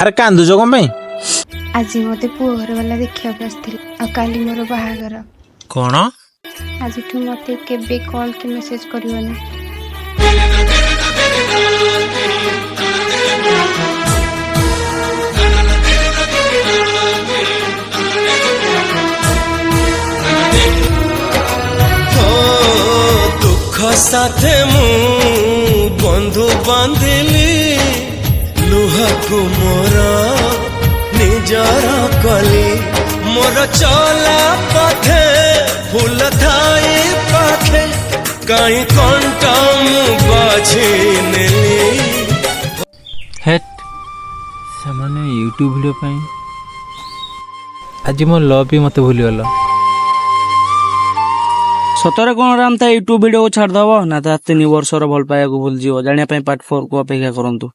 अरे कांदुज कौन पे आज मते पुओ घर वाला देखिया आसथिल आ काली मोर बाहागर कौन आज मते केबे कॉल के मेसेज करिवनी। दुख साथे मु बंधु बांधिली लुहकु मोर निजर कली मोर चला पथे फूल थाई पाखे कहीं कंटा मु बाझी नेली हेट सामान्य यूट्यूब वीडियो पाई आज मो लव भी मत भूली गला सतरे कौन राम था यूट्यूब वीडियो को छाड़दब ना 3 वर्षर भल पाया भूल जाव जाना पार्ट 4 को अपेक्षा करंतु।